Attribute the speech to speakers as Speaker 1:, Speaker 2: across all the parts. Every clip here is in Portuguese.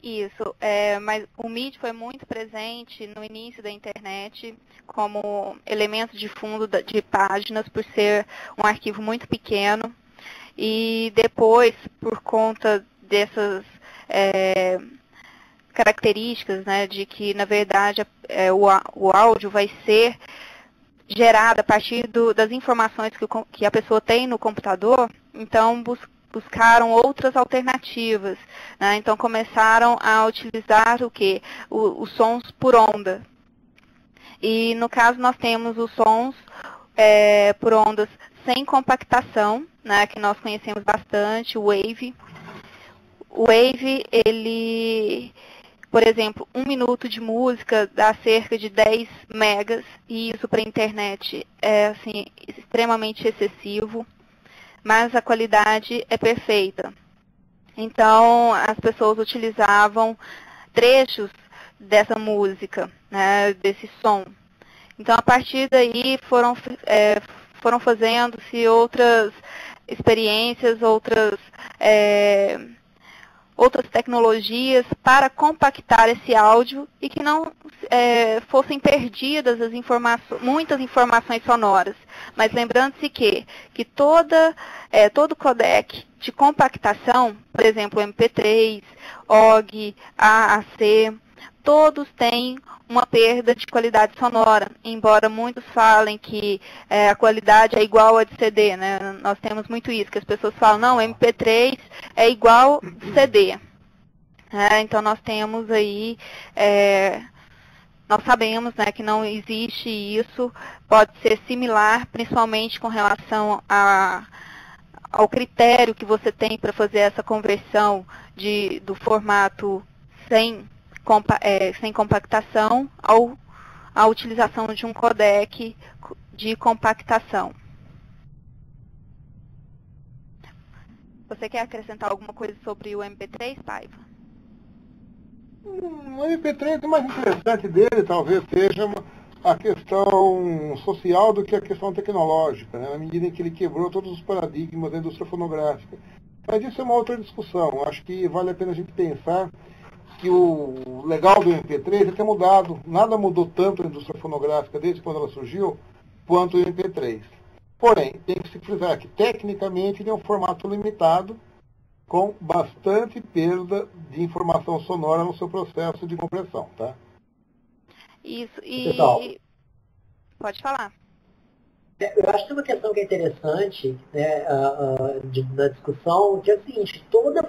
Speaker 1: Isso, mas o MIDI foi muito presente no início da internet como elemento de fundo de páginas, por ser um arquivo muito pequeno. E depois, por conta dessas características, né, de que, na verdade, o áudio vai ser gerado a partir das informações que a pessoa tem no computador, então buscaram outras alternativas, né? Então começaram a utilizar o quê? Os sons por onda. E no caso nós temos os sons por ondas sem compactação, né? Que nós conhecemos bastante, o wave. O wave, ele, por exemplo, 1 minuto de música dá cerca de 10 megas, e isso para a internet é assim, extremamente excessivo, mas a qualidade é perfeita. Então, as pessoas utilizavam trechos dessa música, né, desse som. Então, a partir daí, foram fazendo-se outras experiências, outras tecnologias para compactar esse áudio e que não fossem perdidas muitas informações sonoras. Mas lembrando-se que todo codec de compactação, por exemplo, MP3, OGG, AAC, todos têm uma perda de qualidade sonora, embora muitos falem que a qualidade é igual a de CD, né? Nós temos muito isso, que as pessoas falam, não, MP3 é igual CD. Então nós temos aí, nós sabemos, né, que não existe isso, pode ser similar, principalmente com relação ao critério que você tem para fazer essa conversão do formato sem compactação à utilização de um codec de compactação. Você quer acrescentar alguma coisa sobre o MP3, Paiva?
Speaker 2: O MP3, o mais interessante dele talvez seja a questão social do que a questão tecnológica, né? Na medida em que ele quebrou todos os paradigmas da indústria fonográfica. Mas isso é uma outra discussão. Acho que vale a pena a gente pensar que o legal do MP3 é ter mudado. Nada mudou tanto na indústria fonográfica desde quando ela surgiu, quanto o MP3. Porém, tem que se frisar que, tecnicamente, ele é um formato limitado, com bastante perda de informação sonora no seu processo de compressão, tá?
Speaker 1: Isso,
Speaker 3: Pessoal,
Speaker 1: pode falar.
Speaker 3: Eu acho que uma questão que é interessante, né, na discussão, que é o seguinte, toda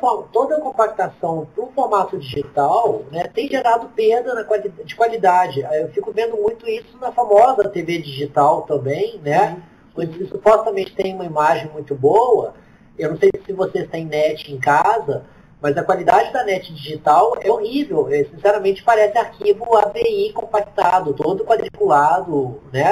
Speaker 3: compactação para o formato digital, né, tem gerado perda de qualidade. Eu fico vendo muito isso na famosa TV digital também, né, onde supostamente tem uma imagem muito boa. Eu não sei se vocês têm net em casa, mas a qualidade da net digital é horrível. Sinceramente, parece arquivo AVI compactado, todo quadriculado, né?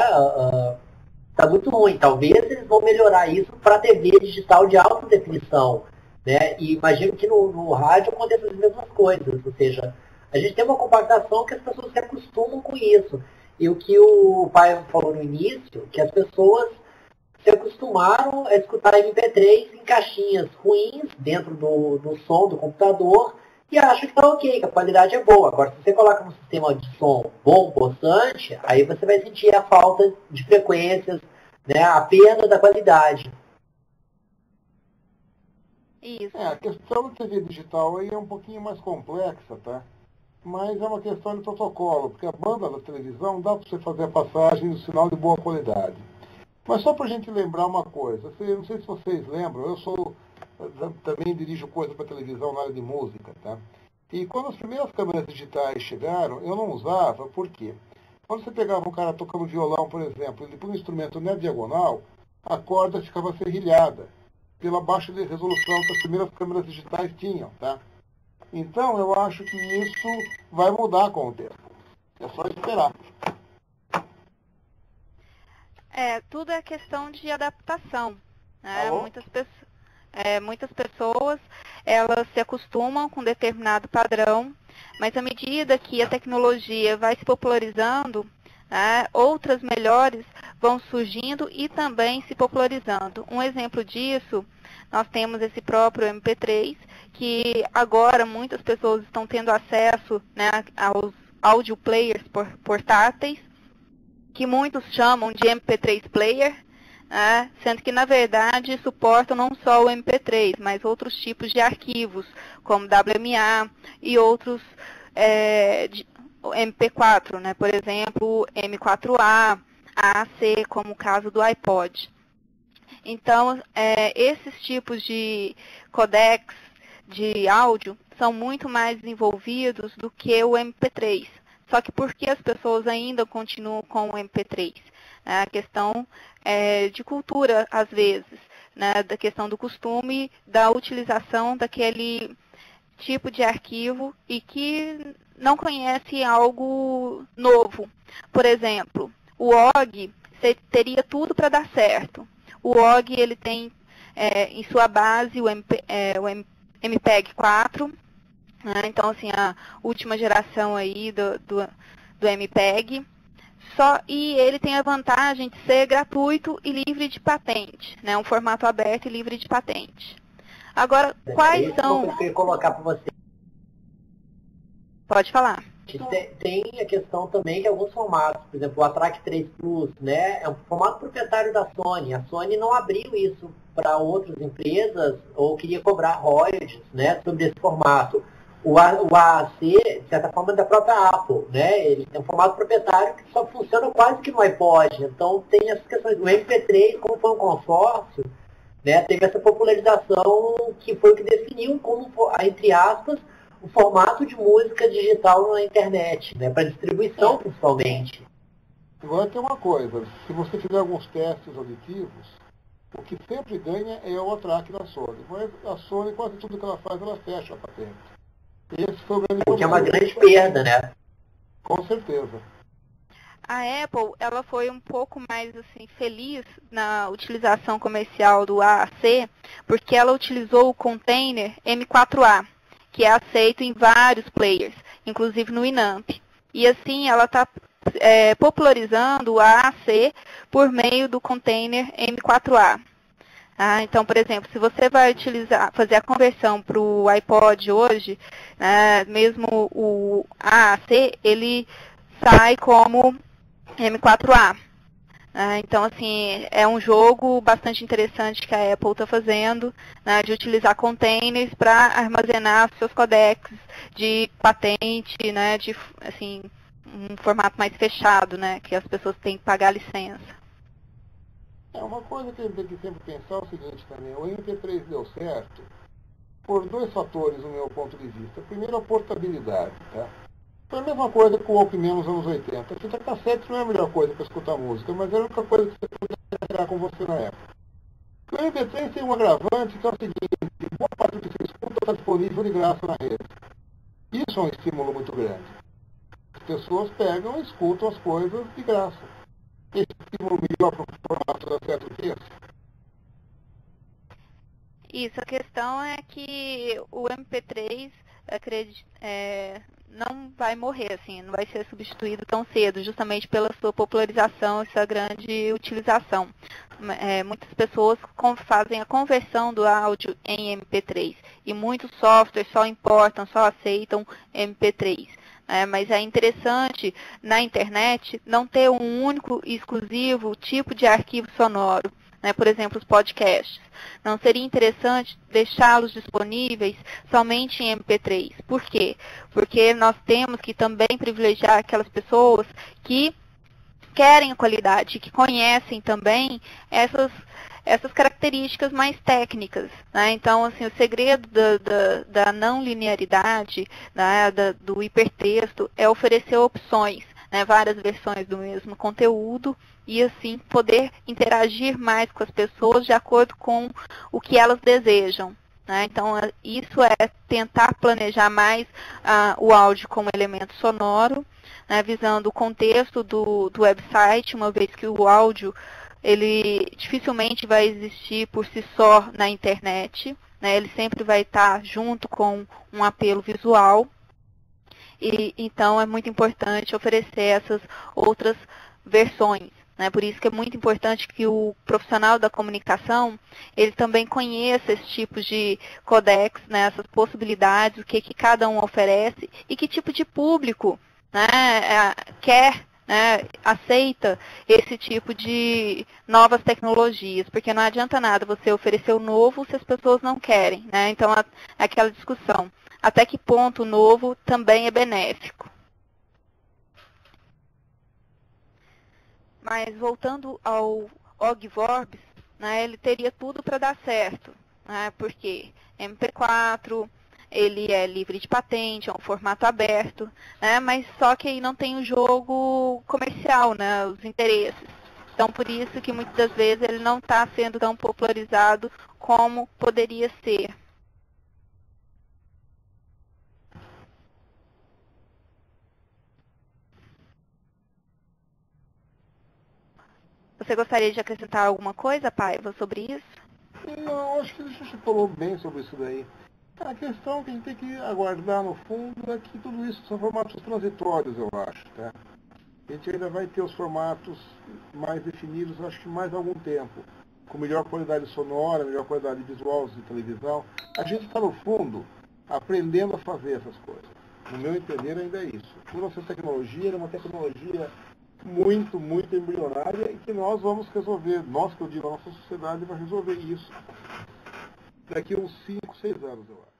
Speaker 3: Tá muito ruim. Talvez eles vão melhorar isso para TV digital de alta definição, né? E imagino que no rádio aconteça as mesmas coisas. Ou seja, a gente tem uma compactação que as pessoas se acostumam com isso. E o que o pai falou no início, que as pessoas se acostumaram a escutar MP3 em caixinhas ruins dentro do som do computador e acham que está ok, que a qualidade é boa. Agora, se você coloca um sistema de som bom, possante, aí você vai sentir a falta de frequências, né, a perda da qualidade.
Speaker 1: Isso.
Speaker 2: A questão da TV digital aí é um pouquinho mais complexa, tá? Mas é uma questão de protocolo, porque a banda da televisão dá para você fazer a passagem do sinal de boa qualidade. Mas só para a gente lembrar uma coisa, não sei se vocês lembram, eu também dirijo coisa para televisão na área de música, tá? E quando as primeiras câmeras digitais chegaram, eu não usava, por quê? Quando você pegava um cara tocando violão, por exemplo, ele põe um instrumento na diagonal, a corda ficava serrilhada, pela baixa resolução que as primeiras câmeras digitais tinham, tá? Então, eu acho que isso vai mudar com o tempo. É só esperar.
Speaker 1: Tudo é questão de adaptação, né?
Speaker 2: Alô?
Speaker 1: Muitas pessoas, elas se acostumam com determinado padrão, mas à medida que a tecnologia vai se popularizando, né, outras melhores vão surgindo e também se popularizando. Um exemplo disso, nós temos esse próprio MP3, que agora muitas pessoas estão tendo acesso, né, aos audio players portáteis, que muitos chamam de MP3 player, né, sendo que, na verdade, suportam não só o MP3, mas outros tipos de arquivos, como WMA e outros MP4, né, por exemplo, M4A, AAC, como o caso do iPod. Então, esses tipos de codecs de áudio são muito mais desenvolvidos do que o MP3. Só que por que as pessoas ainda continuam com o MP3? A questão de cultura, às vezes, né, da questão do costume, da utilização daquele tipo de arquivo e que não conhece algo novo. Por exemplo, o OGG teria tudo para dar certo. O OGG ele tem em sua base o MPEG 4, né? Então, assim, a última geração aí do MPEG. E ele tem a vantagem de ser gratuito e livre de patente, né? Um formato aberto e livre de patente. Agora, quais são...
Speaker 3: Eu queria colocar para você.
Speaker 1: Pode falar.
Speaker 3: Tem a questão também de alguns formatos, por exemplo, o Attract 3 Plus, né? É um formato proprietário da Sony. A Sony não abriu isso para outras empresas ou queria cobrar royalties, né, sobre esse formato. O AAC, de certa forma, é da própria Apple, né? Ele tem um formato proprietário que só funciona quase que no iPod. Então tem essas questões. O MP3, como foi um consórcio, né, teve essa popularização que foi o que definiu como, entre aspas, o formato de música digital na internet, né, para distribuição principalmente.
Speaker 2: Agora tem uma coisa, se você fizer alguns testes auditivos, o que sempre ganha é o Attract da Sony. Mas a Sony, quase tudo que ela faz, ela fecha a patente. Esse foi o grande
Speaker 3: problema. Que é uma grande perda, né?
Speaker 2: Com certeza.
Speaker 1: A Apple, ela foi um pouco mais assim feliz na utilização comercial do AAC, porque ela utilizou o container M4A, que é aceito em vários players, inclusive no Winamp. E assim ela está popularizando o AAC por meio do container M4A. Então, por exemplo, se você vai fazer a conversão para o iPod hoje, mesmo o AAC, ele sai como M4A. Então, assim, é um jogo bastante interessante que a Apple está fazendo, né, de utilizar containers para armazenar seus codecs de patente, né, de assim, um formato mais fechado, né, que as pessoas têm que pagar licença.
Speaker 2: Uma coisa que a gente tem que sempre pensar é o seguinte também, o MP3 deu certo por dois fatores, no meu ponto de vista. Primeiro, a portabilidade, tá? Foi a mesma coisa com o Walkman nos anos 80. A fita cassete não é a melhor coisa para escutar música, mas era a única coisa que você podia carregar com você na época. O MP3 tem um agravante que é o seguinte, boa parte do que você escuta está disponível de graça na rede. Isso é um estímulo muito grande. As pessoas pegam e escutam as coisas de graça. Esse estímulo melhor para o formato da certo disso.
Speaker 1: Isso, a questão é que o MP3 não vai morrer, assim, não vai ser substituído tão cedo, justamente pela sua popularização, essa grande utilização. Muitas pessoas fazem a conversão do áudio em MP3 e muitos softwares só importam, só aceitam MP3. Mas é interessante na internet não ter um único e exclusivo tipo de arquivo sonoro. Por exemplo, os podcasts. Não seria interessante deixá-los disponíveis somente em MP3. Por quê? Porque nós temos que também privilegiar aquelas pessoas que querem a qualidade, que conhecem também essas características mais técnicas. Então, assim, o segredo da não linearidade, do hipertexto, é oferecer opções, várias versões do mesmo conteúdo, e assim poder interagir mais com as pessoas de acordo com o que elas desejam. Então, isso é tentar planejar mais o áudio como elemento sonoro, visando o contexto do website, uma vez que o áudio ele dificilmente vai existir por si só na internet, ele sempre vai estar junto com um apelo visual. E então é muito importante oferecer essas outras versões. né? Por isso que é muito importante que o profissional da comunicação, ele também conheça esse tipo de codecs, né? Essas possibilidades, o que cada um oferece e que tipo de público, né, quer, né, aceita esse tipo de novas tecnologias, porque não adianta nada você oferecer o novo se as pessoas não querem, né? Então, aquela discussão, até que ponto o novo também é benéfico. Mas voltando ao Ogvorbis, né, ele teria tudo para dar certo, né, porque MP4, ele é livre de patente, é um formato aberto, né, mas só que aí não tem o jogo comercial, né, os interesses. Então, por isso que muitas das vezes ele não está sendo tão popularizado como poderia ser. Você gostaria de acrescentar alguma coisa, Paiva, sobre isso?
Speaker 2: Não, acho que você falou bem sobre isso daí. A questão que a gente tem que aguardar no fundo é que tudo isso são formatos transitórios, eu acho. Tá? A gente ainda vai ter os formatos mais definidos, acho que mais algum tempo. Com melhor qualidade sonora, melhor qualidade visual de televisão. A gente está, no fundo, aprendendo a fazer essas coisas. No meu entender, ainda é isso. Por nossa tecnologia, é uma tecnologia muito, muito embrionária e que nós vamos resolver, nós que eu digo, a nossa sociedade vai resolver isso daqui a uns 5, 6 anos, eu acho.